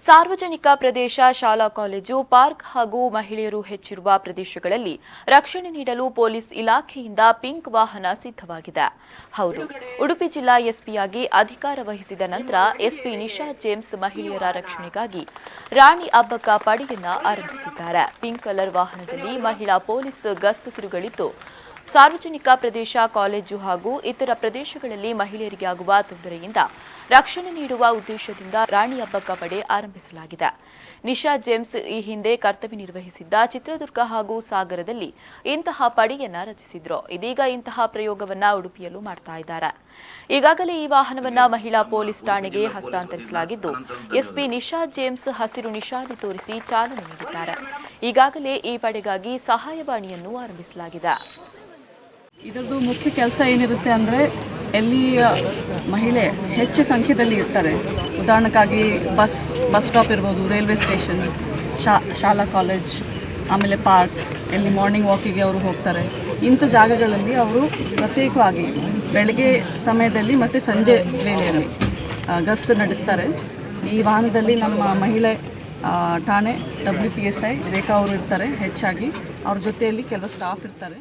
ಸಾರ್ವಜನಿಕ ಪ್ರದೇಶ, ಶಾಲಾ college, park ಹಾಗೂ ಮಹಿಳೆಯರು ಹೆಚ್ಚಿರುವ ಪ್ರದೇಶಗಳಲ್ಲಿ ರಕ್ಷಣೆ ನೀಡಲು ಪೊಲೀಸ್ ಇಲಾಖೆಯಿಂದ ಪಿಂಕ್ ವಾಹನ ಸಿದ್ಧವಾಗಿದೆ. ಹೌದು, ಉಡುಪಿ ಜಿಲ್ಲಾ ಎಸ್ಪಿಯಾಗಿ ಅಧಿಕಾರ ವಹಿಸಿದ ನಂತರ ಎಸ್ಪಿ ನಿಶಾ ಜೇಮ್ಸ್ ಮಹಿಳೆಯರ ರಕ್ಷಣೆಗಾಗಿ ರಾಣಿ ಅಬ್ಬಕ್ಕ ಪಡೆಯನ್ನ ಆರಂಭಿಸಿದ್ದಾರೆ. ಪಿಂಕ್ ಕಲರ್ ವಾಹನದಲ್ಲಿ ಮಹಿಳಾ ಪೊಲೀಸ್ ಗಸ್ತು ತಿರುಗಲಿದ್ದು, ಸಾರ್ವಜನಿಕ ಪ್ರದೇಶ, ಕಾಲೇಜು ಹಾಗೂ ಇತರ ಪ್ರದೇಶಗಳಲ್ಲಿ ಮಹಿಳೆಯರಿಗೆ ಆಗುವ ತೊಂದರೆಯಿಂದ ರಕ್ಷಣೆ ನೀಡುವ ಉದ್ದೇಶದಿಂದ ರಾಣಿ ಅಬ್ಬಕ್ಕ ಪಡೆ ಆರಂಭಿಸಲಾಗಿದೆ. ನಿಶಾ ಜೇಮ್ಸ್ ಈ ಹಿಂದೆ ಕರ್ತವ್ಯ ನಿರ್ವಹಿಸಿದ್ದ ಚಿತ್ರದುರ್ಗ ಹಾಗೂ ಸಾಗರದಲ್ಲಿ ಇಂತಹ ಪಡೆಯನ್ನ ರಚಿಸಿದ್ರು. ಇದೀಗ ಇಂತಹ ಪ್ರಯೋಗವನ್ನ ಉಡುಪಿಯಲ್ಲೂ ಮಾಡ್ತಾ ಇದ್ದಾರೆ. ಈಗಾಗಲೇ ಈ ವಾಹನವನ್ನ ಮಹಿಳಾ ಪೊಲೀಸ್ ಠಾಣೆಗೆ ಹಸ್ತಾಂತರಿಸಲಾಗಿದ್ದು, ಎಸ್ಪಿ ನಿಶಾ ಜೇಮ್ಸ್ ಹಸಿರು ನಿಶಾನೆ ತೋರಿಸಿ ಚಾಲನೆ ನೀಡಿದ್ದಾರೆ. ಈಗಾಗಲೇ ಈ ಪಡೆಗಾಗಿ ಸಹಾಯವಾಣಿಯನ್ನು ಆರಂಭಿಸಲಾಗಿದೆ. ಇದರದ್ದು ಮುಖ್ಯ ಕೆಲಸ ಏನಿರುತ್ತೆ ಅಂದರೆ, ಎಲ್ಲಿ ಮಹಿಳೆ ಹೆಚ್ಚು ಸಂಖ್ಯೆಯಲ್ಲಿ ಇರ್ತಾರೆ, ಉದಾಹರಣೆಗಾಗಿ ಬಸ್ ಸ್ಟಾಪ್ ಇರ್ಬೋದು, ರೈಲ್ವೆ ಸ್ಟೇಷನ್, ಶಾಲಾ ಕಾಲೇಜ್, ಆಮೇಲೆ ಪಾರ್ಕ್ಸ್, ಎಲ್ಲಿ ಮಾರ್ನಿಂಗ್ ವಾಕಿಗೆ ಅವರು ಹೋಗ್ತಾರೆ, ಇಂಥ ಜಾಗಗಳಲ್ಲಿ ಅವರು ಪ್ರತ್ಯೇಕವಾಗಿ ಬೆಳಗ್ಗೆ ಸಮಯದಲ್ಲಿ ಮತ್ತು ಸಂಜೆ ವೇಳೆಯಲ್ಲಿ ಗಸ್ತು ನಡೆಸ್ತಾರೆ. ಈ ವಾಹನದಲ್ಲಿ ನಮ್ಮ ಮಹಿಳೆ ಠಾಣೆ WPSI ರೇಖಾ ಅವರು ಇರ್ತಾರೆ. ಹೆಚ್ಚಾಗಿ ಅವ್ರ ಜೊತೆಯಲ್ಲಿ ಕೆಲವು ಸ್ಟಾಫ್ ಇರ್ತಾರೆ.